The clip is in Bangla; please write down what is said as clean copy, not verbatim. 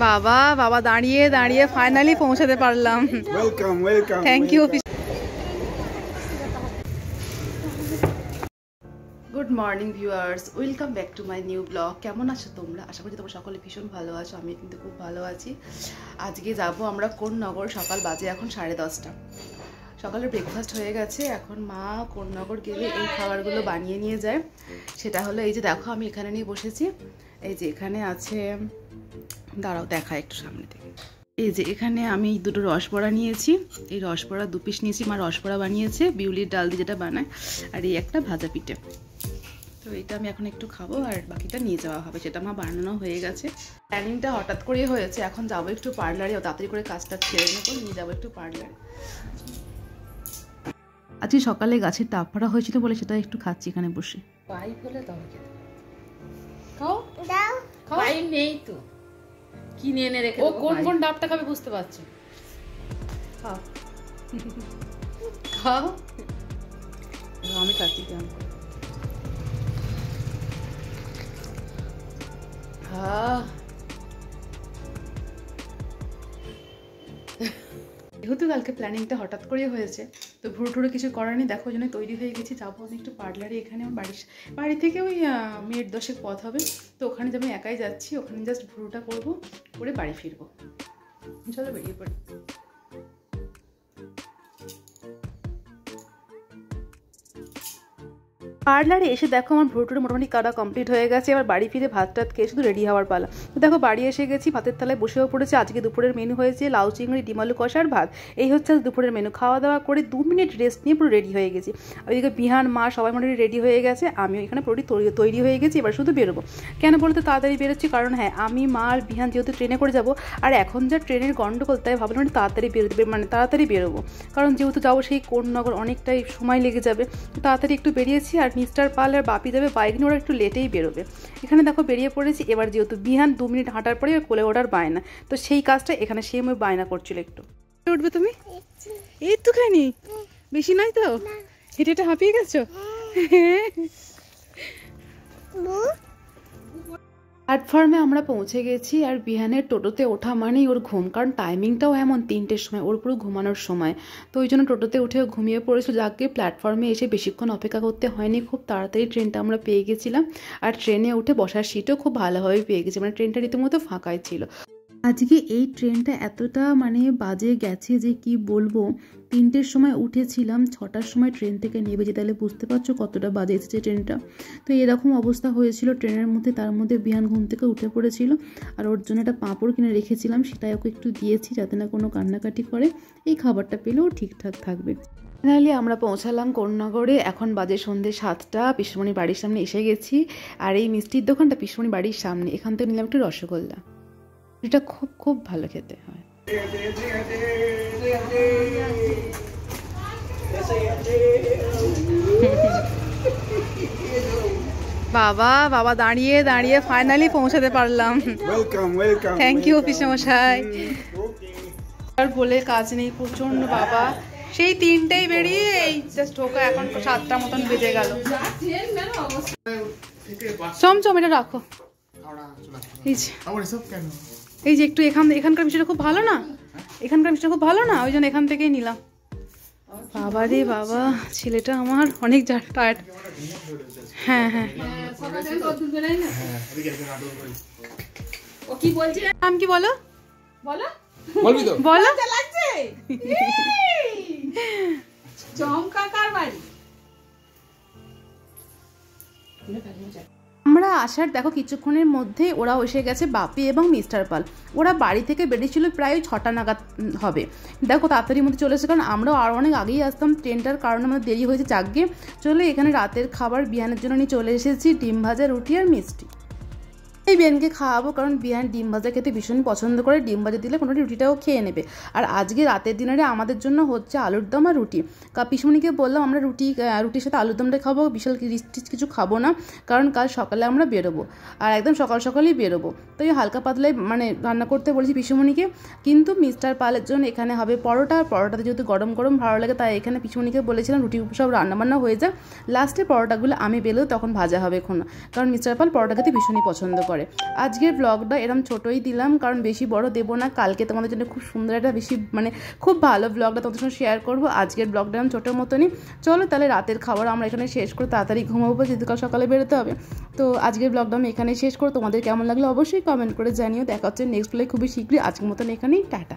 বাবা বাবা দাঁড়িয়ে দাঁড়িয়ে ফাইনালি পৌঁছাতে পারলাম। Welcome welcome thank you. Good morning viewers, welcome back to my new blog. কেমন আছো তোমরা? আশা করি তোমরা সকলে ভীষণ ভালো আছো। আমি কিন্তু খুব ভালো আছি। আজকে যাব আমরা কোন্নগর। সকাল বাজে এখন 10:30। সকালে ব্রেকফাস্ট হয়ে গেছে। এখন মা কোন্নগর গেলে এই খাবারগুলো বানিয়ে নিয়ে যায়। সেটা হলো এই যে দেখো আমি এখানে নিয়ে বসেছি। এই যে এখানে আছে, দাঁড়াও দেখা একটু সামনে থেকে। এই যে এখানে আমি দুটো রসবড়া নিয়েছি। এই রসবড়া 2 পিস নিয়েছি। মা রসবড়া বানিয়েছে বিউলির ডাল দিয়ে, যেটা বানায়। আর এই একটা ভাজা পিঠে। তো এটা আমি এখন একটু খাবো আর বাকিটা নিয়ে যাওয়া হবে। সেটা মা বানানো হয়ে গেছে। প্ল্যানিংটা হঠাৎ করে হয়েছে। এখন যাবো একটু পার্লারে, তাড়াতাড়ি করে কাজটা ছেড়ে নেবো, নিয়ে যাবো একটু পার্লারে। আজকে সকালে গাছের ডাব ফাটা হয়েছিল বলে সেটা একটু খাচ্ছি এখানে বসে। পাইপ হলে তবে খেতে খাও দাও। পাইপ নেই তো, কিনে এনে রেখে ও কোন কোন ডাবটা খাবে বুঝতে পারছো? খাও খাও। আমি খাচ্ছি কেমন করে। যেহেতু কালকে প্ল্যানিংটা হঠাৎ করে হয়েছে, তো ভুরু টুরু কিছু করার নেই। দেখো জন্য তৈরি হয়ে গেছি। যাবো আমি একটু পার্লারে। এখানে আমার বাড়ি থেকে ওই মিনিট 10 পথ হবে। তো ওখানে আমি একাই যাচ্ছি। ওখানে জাস্ট ভুরুটা করবো, করে বাড়ি ফিরবো। চলো বেরিয়ে পড়ি। পার্লারে এসে দেখো আমার ভুরুটুরু মোটামুটি কাটা কমপ্লিট হয়ে গেছে। এবার বাড়ি ফিরে ভাত টাত খেয়ে শুধু রেডি হওয়ার পালা। তো দেখো বাড়ি এসে গেছি, ভাতের থালায় বসেও পড়েছে। আজকে দুপুরের মেনু হয়েছে লাউ চিংড়ি, ডিম আলু কষা আর ভাত। এই হচ্ছে দুপুরের মেনু। খাওয়া দাওয়া করে 2 মিনিট রেস্ট নিয়ে পুরো রেডি হয়ে গেছি। ওইদিকে বিহান মা সবাই মোটামুটি রেডি হয়ে গেছে। আমিও এখানে পুরোটি তৈরি হয়ে গেছি। এবার শুধু বেরোবো। কেন বলতে তাড়াতাড়ি বেরোচ্ছি, কারণ হ্যাঁ আমি মা আর বিহান যেহেতু ট্রেনে করে যাবো, আর এখন যা ট্রেনের গন্ডগোল, তাই ভাবলাম তাড়াতাড়ি বেরোবো। কারণ যেহেতু যাবো সেই কোন্নগর, অনেকটাই সময় লেগে যাবে। তাড়াতাড়ি একটু বেরিয়েছি। আর মিস্টার পাল আর বাপি যাবে বাইক নিয়ে, ওরা একটু লেটেই বেরোবে। এখানে দেখো বেরিয়ে পড়েছি। এবার যেহেতু বিহান 2 মিনিট হাঁটার পরে কোলে ওঠার বায়না, তো সেই কাজটা এখানে সেম ওই বায়না করছিল। একটু উঠবে তুমি? একটুখানি, বেশি নয় তো? হেঁটে হেঁটে হাঁপিয়ে গেছো? প্ল্যাটফর্মে আমরা পৌঁছে গেছি। আর বিহানের টোটোতে ওঠা মানেই ওর ঘুম, কারণ টাইমিংটাও এমন 3টের সময়, ওর পুরো ঘুমানোর সময়। তো ওই জন্য টোটোতে উঠে ঘুমিয়ে পড়েছিল। যাকে প্ল্যাটফর্মে এসে বেশিক্ষণ অপেক্ষা করতে হয়নি, খুব তাড়াতাড়ি ট্রেনটা আমরা পেয়ে গেছিলাম। আর ট্রেনে উঠে বসার সিটও খুব ভালোভাবে পেয়ে গেছি, মানে ট্রেনটা রীতিমতো ফাঁকাই ছিল। আজকে এই ট্রেনটা এতটা বাজে গেছে যে কি বলবো। 3টের সময় উঠেছিলাম, 6টার সময় ট্রেন থেকে নেমেছি। তাহলে বুঝতে পারছো কতটা বাজে এসেছে ট্রেনটা। তো এরকম অবস্থা হয়েছিল ট্রেনের মধ্যে। তার মধ্যে বিহান ঘুম থেকে উঠে পড়েছিল। আর ওর জন্য একটা পাঁপড় কিনে রেখেছিলাম, সেটাই ওকে একটু দিয়েছি যাতে না কোনো কান্নাকাটি করে। এই খাবারটা পেলেও ঠিকঠাক থাকবে। ফাইনালি আমরা পৌঁছালাম কোন্নগরে। এখন বাজে সন্ধ্যে 7টা। পিসমণির বাড়ির সামনে এসে গেছি। আর এই মিষ্টির দোকানটা পিসমণির বাড়ির সামনে। এখান থেকে নিলাম একটু রসগোল্লা। এটা খুব খুব ভালো খেতে হয়। বাবা বাবা দাঁড়িয়ে দাঁড়িয়ে ফাইনালি পৌঁছাতে পারলাম। ওয়েলকাম ওয়েলকাম থ্যাংক ইউ পিসমশাই। আর বলে কাজ নেই, প্রচন্ড বাবা। সেই 3টেই বেরিয়ে এই জাস্ট ঢোকা, এখন 7টা মতন বেজে গেল। চমচম এটা রাখো। এই যে একটু এখানকার মিষ্টিটা খুব ভালো না, এখানকার মিষ্টিটা খুব ভালো না, ওই জন্য এখান থেকেই নিলাম। বাবা রে বাবা, ছেলেটা আমার অনেক টায়ার্ড। হ্যাঁ হ্যাঁ, নাম কি বলো? বলো বলো। আমরা আসার দেখো কিছুক্ষণের মধ্যে ওরাও এসে গেছে, বাপি এবং মিস্টার পাল। ওরা বাড়ি থেকে বেরিয়েছিল প্রায় 6টা নাগাদ হবে। দেখো তাড়াতাড়ির মধ্যে চলে এসেছে, কারণ আমরাও আরও অনেক আগেই আসতাম। ট্রেনটার কারণে আমাদের দেরি হয়েছে। জাগিয়ে চলে এখানে রাতের খাবার বিহানের জন্য নিয়ে চলে এসেছি। ডিম ভাজা, রুটি আর মিষ্টি। এই বিহানকে খাওয়াবো, কারণ বিহান ডিম ভাজা খেতে ভীষণ পছন্দ করে। ডিম ভাজা দিলে কোনো রুটিটাও খেয়ে নেবে। আর আজকে রাতের ডিনারে আমাদের জন্য হচ্ছে আলুর দম আর রুটি। পিসমণিকে বললাম আমরা রুটির সাথে আলুর দমটা খাবো, বিশাল রিচ কিছু খাবো না, কারণ কাল সকালে আমরা বেরোবো। আর একদম সকালেই বেরোবো। তো এই হালকা পাতলাই রান্না করতে বলেছি পিসমণিকে। কিন্তু মিস্টার পালের জন্য এখানে হবে পরোটা। পরোটাতে যেহেতু গরম গরম ভালো লাগে, তাই এখানে পিসমণিকে বলেছিলাম রুটি সব রান্নাবান্না হয়ে যায়, লাস্টে পরোটাগুলো আমি বেলেও তখন ভাজা হবে এখন, কারণ মিস্টার পাল পরোটা খেতে ভীষণই পছন্দ করে। করে। আজকের ব্লগটা এরকম ছোটোই দিলাম, কারণ বেশি বড় দেবো না। কালকে তোমাদের জন্য খুব সুন্দর একটা খুব ভালো ব্লগটা তোমাদের সঙ্গে শেয়ার করবো। আজকের ব্লগটা এরকম ছোটোর মতনই। চলো তাহলে রাতের খাবার আমরা এখানে শেষ করে তাড়াতাড়ি ঘুমাবো, যেহেতু কাল সকালে বেরোতে হবে। তো আজকের ব্লগটা আমি এখানে শেষ করো। তোমাদের কেমন লাগলো অবশ্যই কমেন্ট করে জানিও। দেখা হচ্ছে নেক্সট ব্লগে খুবই শীঘ্রই। আজকের মতন এখানেই টাটা।